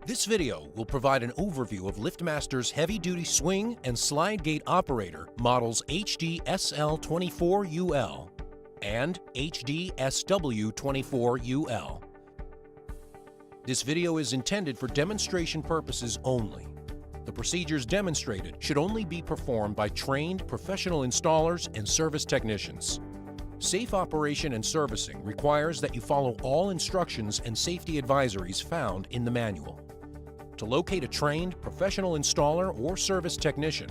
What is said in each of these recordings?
This video will provide an overview of LiftMaster's heavy-duty swing and slide gate operator models HDSL24UL and HDSW24UL. This video is intended for demonstration purposes only. The procedures demonstrated should only be performed by trained professional installers and service technicians. Safe operation and servicing requires that you follow all instructions and safety advisories found in the manual. To locate a trained professional installer or service technician,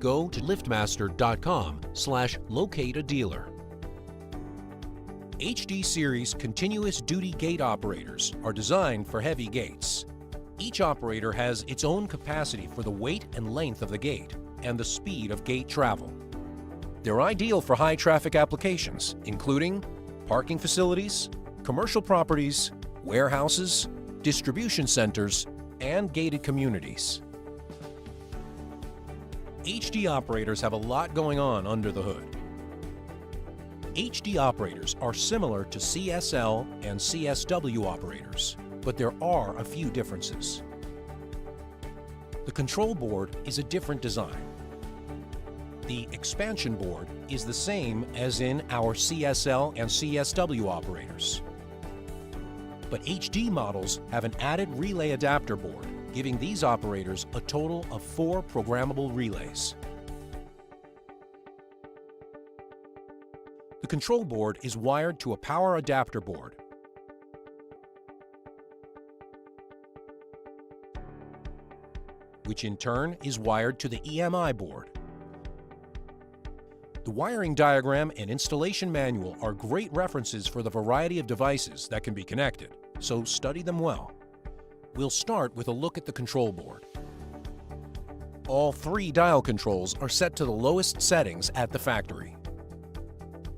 go to liftmaster.com/locate a dealer. HD Series continuous duty gate operators are designed for heavy gates. Each operator has its own capacity for the weight and length of the gate and the speed of gate travel. They're ideal for high traffic applications, including parking facilities, commercial properties, warehouses, distribution centers, and gated communities. HD operators have a lot going on under the hood. HD operators are similar to CSL and CSW operators, but there are a few differences. The control board is a different design. The expansion board is the same as in our CSL and CSW operators. But HD models have an added relay adapter board, giving these operators a total of 4 programmable relays. The control board is wired to a power adapter board. Which in turn is wired to the EMI board. The wiring diagram and installation manual are great references for the variety of devices that can be connected, so study them well. We'll start with a look at the control board. All 3 dial controls are set to the lowest settings at the factory.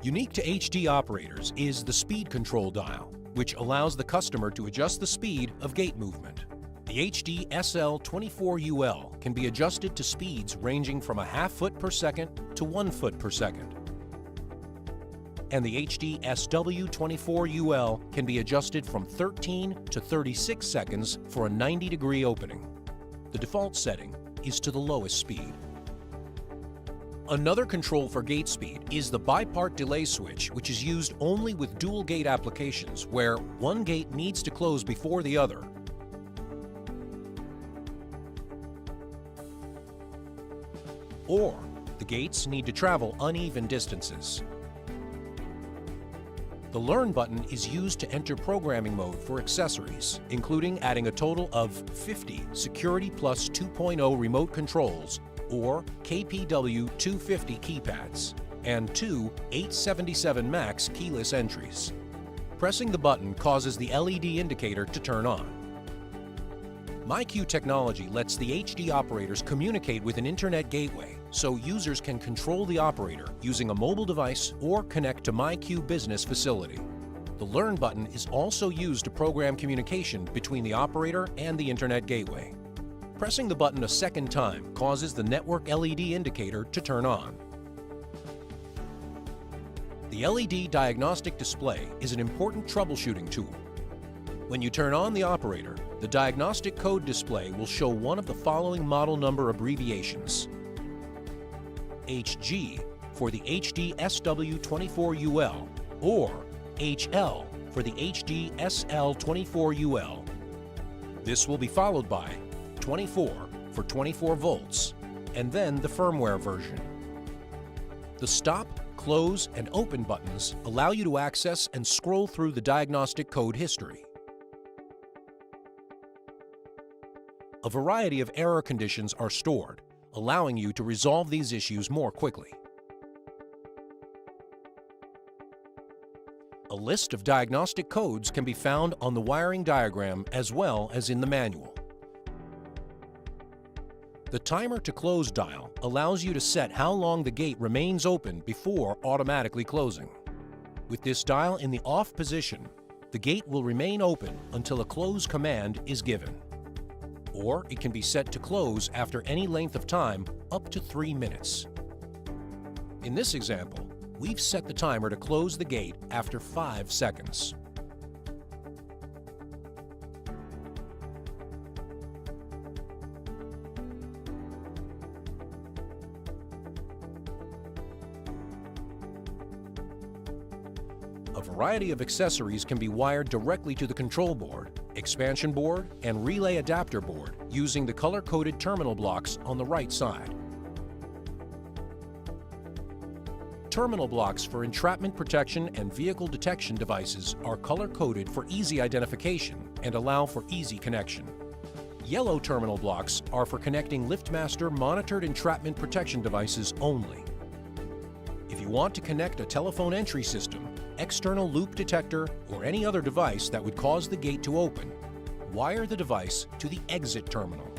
Unique to HD operators is the speed control dial, which allows the customer to adjust the speed of gate movement. The HDSL24UL can be adjusted to speeds ranging from a ½ foot per second to 1 foot per second. And the HDSW24UL can be adjusted from 13 to 36 seconds for a 90-degree opening. The default setting is to the lowest speed. Another control for gate speed is the bipart delay switch, which is used only with dual gate applications where one gate needs to close before the other. Or the gates need to travel uneven distances. The Learn button is used to enter programming mode for accessories, including adding a total of 50 Security Plus 2.0 remote controls or KPW 250 keypads and 2 877 Max keyless entries. Pressing the button causes the LED indicator to turn on. MyQ technology lets the HD operators communicate with an internet gateway, so users can control the operator using a mobile device or connect to MyQ Business Facility. The Learn button is also used to program communication between the operator and the internet gateway. Pressing the button a second time causes the network LED indicator to turn on. The LED diagnostic display is an important troubleshooting tool. When you turn on the operator, the diagnostic code display will show one of the following model number abbreviations: HG for the HDSW24UL or HL for the HDSL24UL. This will be followed by 24 for 24 volts and then the firmware version. The stop, close, and open buttons allow you to access and scroll through the diagnostic code history. A variety of error conditions are stored, allowing you to resolve these issues more quickly. A list of diagnostic codes can be found on the wiring diagram as well as in the manual. The timer to close dial allows you to set how long the gate remains open before automatically closing. With this dial in the off position, the gate will remain open until a close command is given. Or it can be set to close after any length of time up to 3 minutes. In this example, we've set the timer to close the gate after 5 seconds. A variety of accessories can be wired directly to the control board, expansion board, and relay adapter board using the color-coded terminal blocks on the right side. Terminal blocks for entrapment protection and vehicle detection devices are color-coded for easy identification and allow for easy connection. Yellow terminal blocks are for connecting LiftMaster monitored entrapment protection devices only. If you want to connect a telephone entry system, external loop detector, or any other device that would cause the gate to open, wire the device to the exit terminal.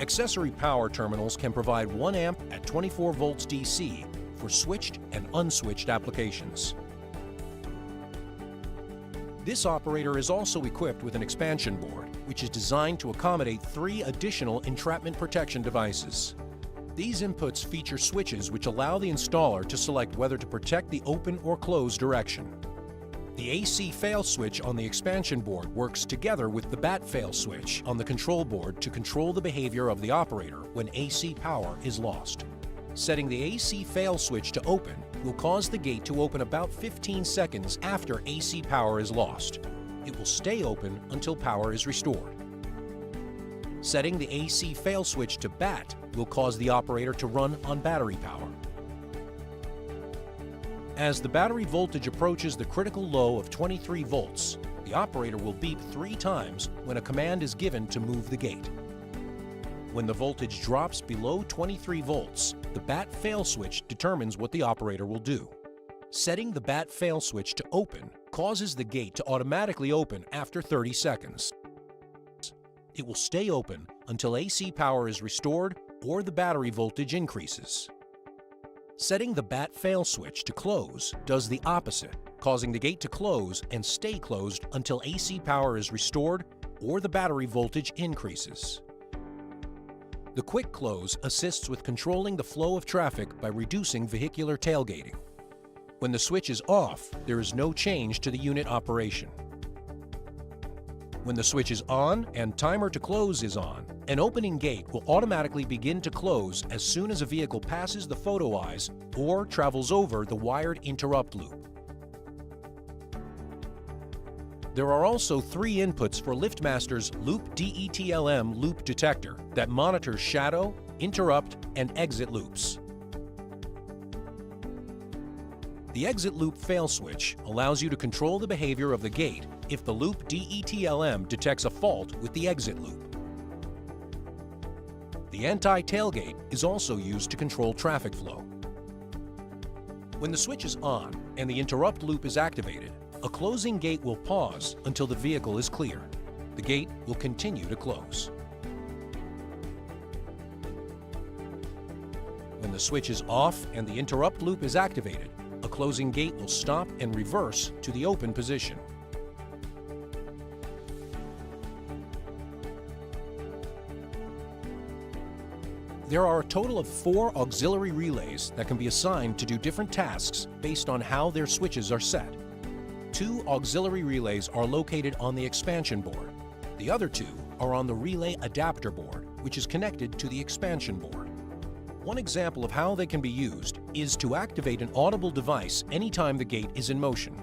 Accessory power terminals can provide 1 amp at 24 volts DC for switched and unswitched applications. This operator is also equipped with an expansion board, which is designed to accommodate 3 additional entrapment protection devices. These inputs feature switches which allow the installer to select whether to protect the open or close direction. The AC fail switch on the expansion board works together with the BAT fail switch on the control board to control the behavior of the operator when AC power is lost. Setting the AC fail switch to open will cause the gate to open about 15 seconds after AC power is lost. It will stay open until power is restored. Setting the AC fail switch to BAT will cause the operator to run on battery power. As the battery voltage approaches the critical low of 23 volts, the operator will beep 3 times when a command is given to move the gate. When the voltage drops below 23 volts, the BAT fail switch determines what the operator will do. Setting the BAT fail switch to open causes the gate to automatically open after 30 seconds. It will stay open until AC power is restored or the battery voltage increases. Setting the BAT fail switch to close does the opposite, causing the gate to close and stay closed until AC power is restored or the battery voltage increases. The quick close assists with controlling the flow of traffic by reducing vehicular tailgating. When the switch is off, there is no change to the unit operation. When the switch is on and timer to close is on, an opening gate will automatically begin to close as soon as a vehicle passes the photo eyes or travels over the wired interrupt loop. There are also 3 inputs for LiftMaster's Loop DETLM loop detector that monitors shadow, interrupt, and exit loops. The exit loop fail switch allows you to control the behavior of the gate if the Loop DETLM detects a fault with the exit loop. The anti-tailgate is also used to control traffic flow. When the switch is on and the interrupt loop is activated, a closing gate will pause until the vehicle is clear. The gate will continue to close. When the switch is off and the interrupt loop is activated, a closing gate will stop and reverse to the open position. There are a total of 4 auxiliary relays that can be assigned to do different tasks based on how their switches are set. 2 auxiliary relays are located on the expansion board. The other 2 are on the relay adapter board, which is connected to the expansion board. One example of how they can be used is to activate an audible device anytime the gate is in motion.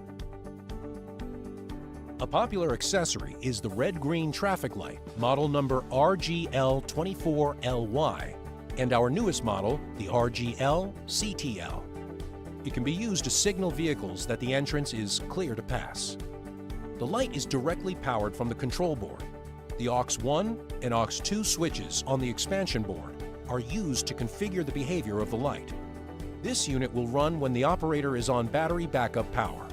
A popular accessory is the red-green traffic light, model number RGL24LY, and our newest model, the RGL-CTL. It can be used to signal vehicles that the entrance is clear to pass. The light is directly powered from the control board. The AUX1 and AUX2 switches on the expansion board are used to configure the behavior of the light. This unit will run when the operator is on battery backup power.